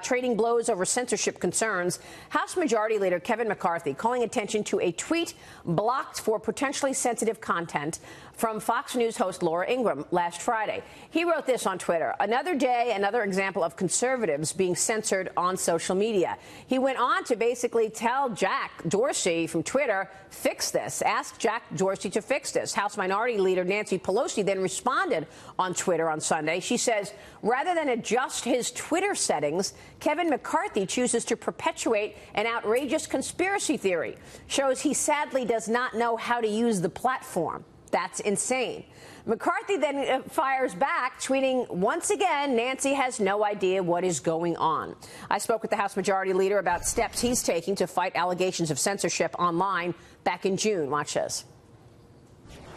Trading blows over censorship concerns. House Majority Leader Kevin McCarthy calling attention to a tweet blocked for potentially sensitive content from Fox News host Laura Ingraham last Friday. He wrote this on Twitter: "Another day, another example of conservatives being censored on social media." He went on to basically tell Jack Dorsey from Twitter, fix this. Ask Jack Dorsey to fix this. House Minority Leader Nancy Pelosi then responded on Twitter on Sunday. She says, rather than adjust his Twitter settings, Kevin McCarthy chooses to perpetuate an outrageous conspiracy theory. Shows he sadly does not know how to use the platform. That's insane. McCarthy then fires back, tweeting, once again, Nancy has no idea what is going on. I spoke with the House Majority Leader about steps he's taking to fight allegations of censorship online back in June. Watch this.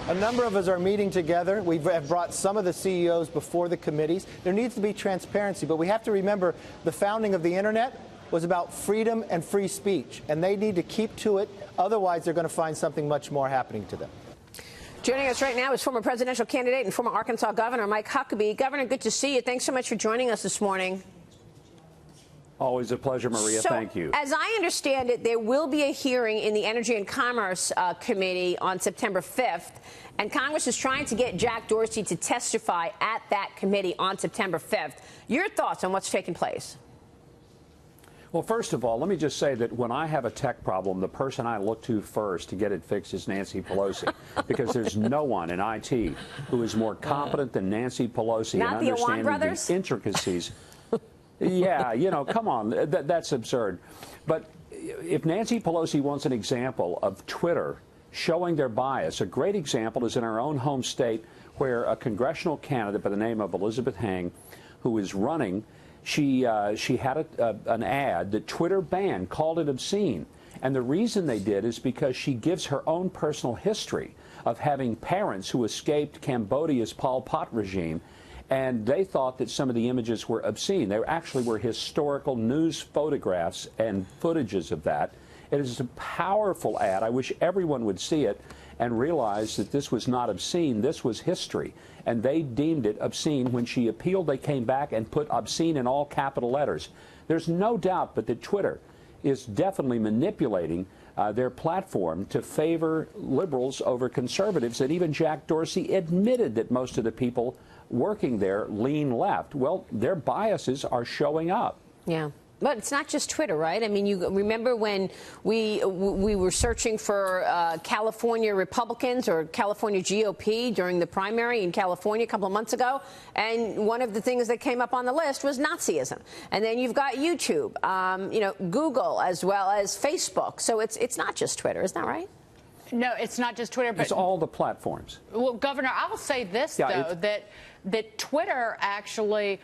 A number of us are meeting together. We have brought some of the CEOs before the committees. There needs to be transparency, but we have to remember the founding of the Internet was about freedom and free speech, and they need to keep to it. Otherwise, they're going to find something much more happening to them. Joining us right now is former presidential candidate and former Arkansas Governor Mike Huckabee. Governor, good to see you. Thanks so much for joining us this morning. Always a pleasure, Maria. So, thank you. As I understand it, there will be a hearing in the Energy and Commerce Committee on September 5th, and Congress is trying to get Jack Dorsey to testify at that committee on September 5th. Your thoughts on what's taking place? Well, first of all, let me just say that when I have a tech problem, the person I look to first to get it fixed is Nancy Pelosi, because there's no one in IT who is more competent than Nancy Pelosi in understanding the intricacies. Yeah, you know, come on, that's absurd. But if Nancy Pelosi wants an example of Twitter showing their bias, a great example is in our own home state, where a congressional candidate by the name of Elizabeth Heng, who is running, she had an ad that Twitter banned, called it obscene. And the reason they did is because she gives her own personal history of having parents who escaped Cambodia's Pol Pot regime, and they thought that some of the images were obscene. They actually were historical news photographs and footages of that. It is a powerful ad. I wish everyone would see it and realize that this was not obscene. This was history. And they deemed it obscene. When she appealed, they came back and put obscene in all capital letters. There's no doubt but that Twitter is definitely manipulating their platform to favor liberals over conservatives. And even Jack Dorsey admitted that most of the people working there lean left. Well, their biases are showing up. Yeah. But it's not just Twitter, right? I mean, you remember when we were searching for California Republicans or California GOP during the primary in California a couple of months ago, and one of the things that came up on the list was Nazism. And then you've got YouTube, you know, Google, as well as Facebook. So it's not just Twitter, isn't that right? No, it's not just Twitter, but it's all the platforms. Well, Governor, I will say this, though, that Twitter actually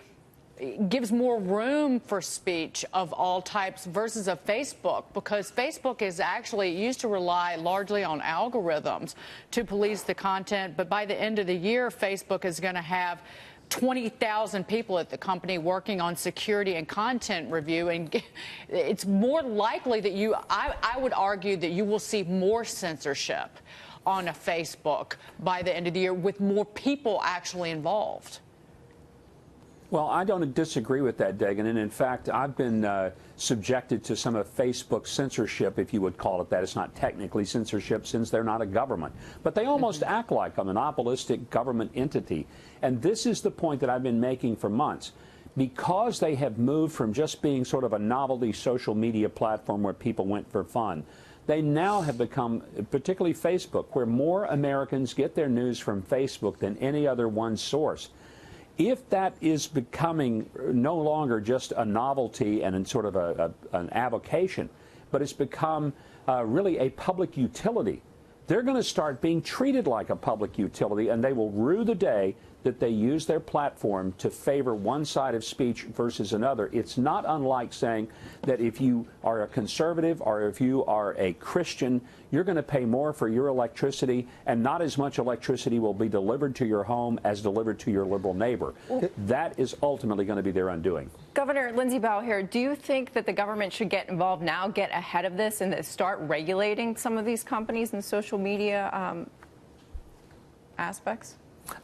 gives more room for speech of all types versus a Facebook, because Facebook is actually used to rely largely on algorithms to police the content. But by the end of the year, Facebook is going to have 20,000 people at the company working on security and content review, and it's more likely that I would argue that you will see more censorship on a Facebook by the end of the year, with more people actually involved. Well, I don't disagree with that, Dagan. And in fact, I've been subjected to some of Facebook's censorship, if you would call it that. It's not technically censorship since they're not a government. But they almost act like a monopolistic government entity. And this is the point that I've been making for months. Because they have moved from just being sort of a novelty social media platform where people went for fun, they now have become, particularly Facebook, where more Americans get their news from Facebook than any other one source. If that is becoming no longer just a novelty and sort of an avocation, but it's become really a public utility, they're going to start being treated like a public utility, and they will rue the day that they use their platform to favor one side of speech versus another. It's not unlike saying that if you are a conservative or if you are a Christian, you're going to pay more for your electricity, and not as much electricity will be delivered to your home as delivered to your liberal neighbor. That is ultimately going to be their undoing. Governor Lindsey Bowell here, do you think that the government should get involved now, get ahead of this, and start regulating some of these companies and social media aspects?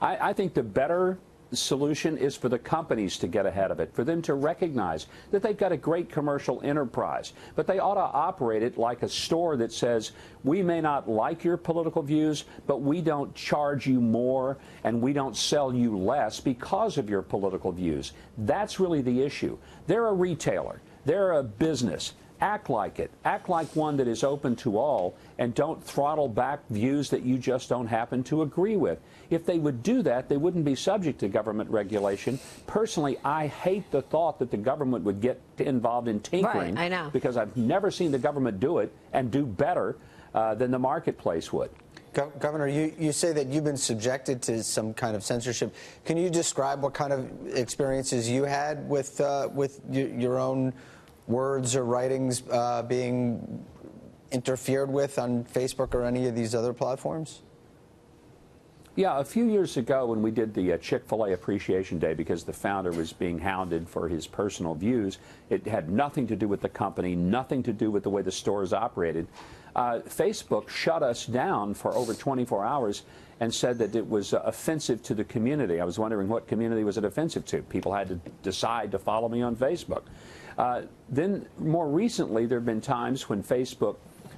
I think the better solution is for the companies to get ahead of it, for them to recognize that they've got a great commercial enterprise, but they ought to operate it like a store that says, we may not like your political views, but we don't charge you more and we don't sell you less because of your political views. That's really the issue. They're a retailer. They're a business. Act like it. Act like one that is open to all, and don't throttle back views that you just don't happen to agree with. If they would do that, they wouldn't be subject to government regulation. Personally, I hate the thought that the government would get involved in tinkering. Right, I know. Because I've never seen the government do it and do better than the marketplace would. Governor, you say that you've been subjected to some kind of censorship. Can you describe what kind of experiences you had with your own words or writings being interfered with on Facebook or any of these other platforms? Yeah, a few years ago when we did the Chick-fil-A Appreciation Day, because the founder was being hounded for his personal views, it had nothing to do with the company, nothing to do with the way the store is operated. Facebook shut us down for over 24 hours and said that it was offensive to the community. I was wondering what community was it offensive to. People had to decide to follow me on Facebook. Then more recently, there have been times when Facebook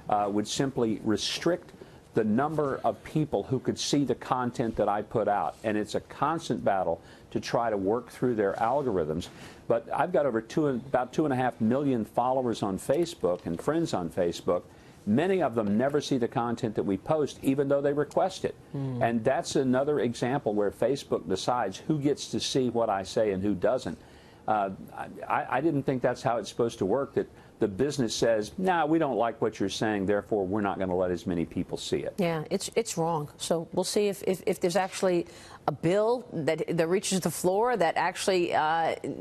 would simply restrict the number of people who could see the content that I put out. And it's a constant battle to try to work through their algorithms. But I've got over about 2.5 million followers on Facebook and friends on Facebook. Many of them never see the content that we post, even though they request it. And that's another example where Facebook decides who gets to see what I say and who doesn't. I didn't think that's how it's supposed to work, that the business says, nah, we don't like what you're saying, therefore we're not going to let as many people see it. Yeah, it's wrong. So we'll see if there's actually a bill that reaches the floor that actually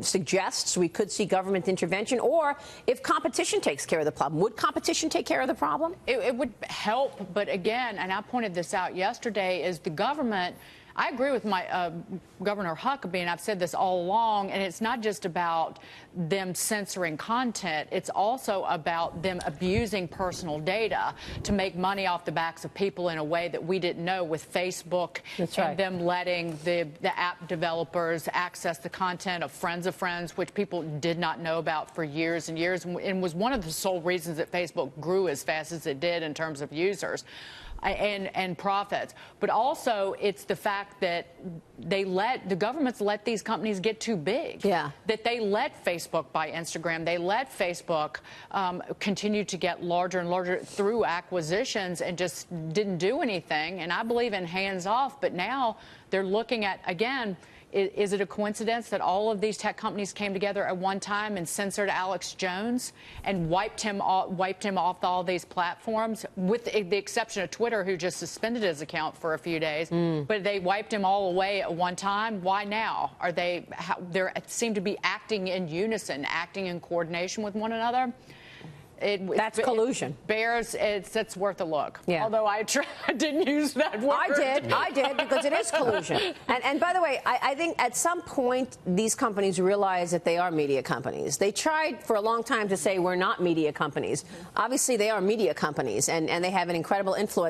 suggests we could see government intervention, or if competition takes care of the problem. Would competition take care of the problem? It would help, but again, and I pointed this out yesterday, is the government. I agree with my Governor Huckabee, and I've said this all along, and it's not just about them censoring content. It's also about them abusing personal data to make money off the backs of people in a way that we didn't know with Facebook. That's and right. them letting the app developers access the content of friends, which people did not know about for years and years, and was one of the sole reasons that Facebook grew as fast as it did in terms of users and profits. But also, it's the fact that the governments let these companies get too big. Yeah. That they let Facebook buy Instagram. They let Facebook continue to get larger and larger through acquisitions and just didn't do anything. And I believe in hands off, but now they're looking at, again, is it a coincidence that all of these tech companies came together at one time and censored Alex Jones and wiped him off all these platforms, with the exception of Twitter, who just suspended his account for a few days? But they wiped him all away at one time. Why now? They seem to be acting in unison, acting in coordination with one another. That's collusion. It's worth a look. Yeah. Although I didn't use that word. I did, because it is collusion. And by the way, I think at some point these companies realize that they are media companies. They tried for a long time to say we're not media companies. Obviously, they are media companies, and they have an incredible influence.